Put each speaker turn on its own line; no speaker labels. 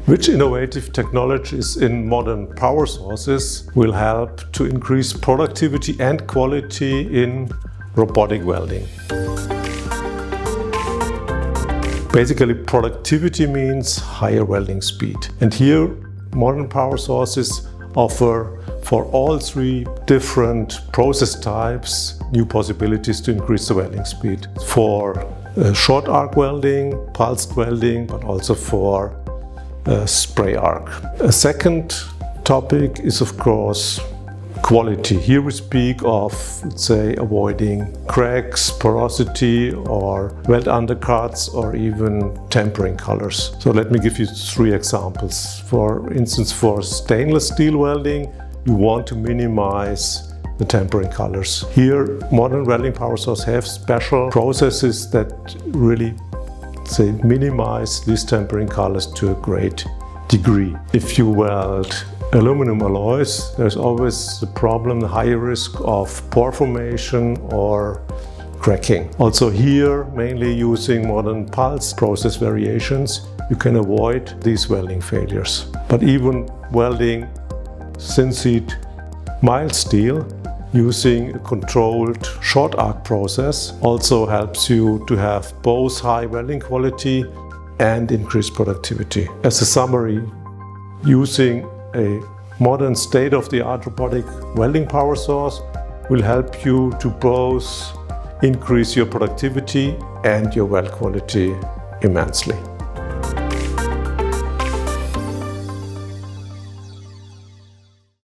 Which innovative technologies in modern power sources will help to increase productivity and quality in robotic welding? Basically, productivity means higher welding speed. And here, modern power sources offer for all three different process types new possibilities to increase the welding speed. For short arc welding, pulsed welding, but also for spray arc. A second topic is, of course, quality. Here we speak of, let's say, avoiding cracks, porosity, or weld undercuts, or even tempering colors. So let me give you three examples. For instance, for stainless steel welding, you want to minimize the tempering colors. Here, modern welding power sources have special processes that really minimize these tempering colors to a great degree. If you weld aluminum alloys, there's always the problem, the high risk of pore formation or cracking. Also here, mainly using modern pulse process variations, you can avoid these welding failures. But even welding thin sheet mild steel using a controlled short arc process also helps you to have both high welding quality and increased productivity. As a summary, using a modern state-of-the-art robotic welding power source will help you to both increase your productivity and your weld quality immensely.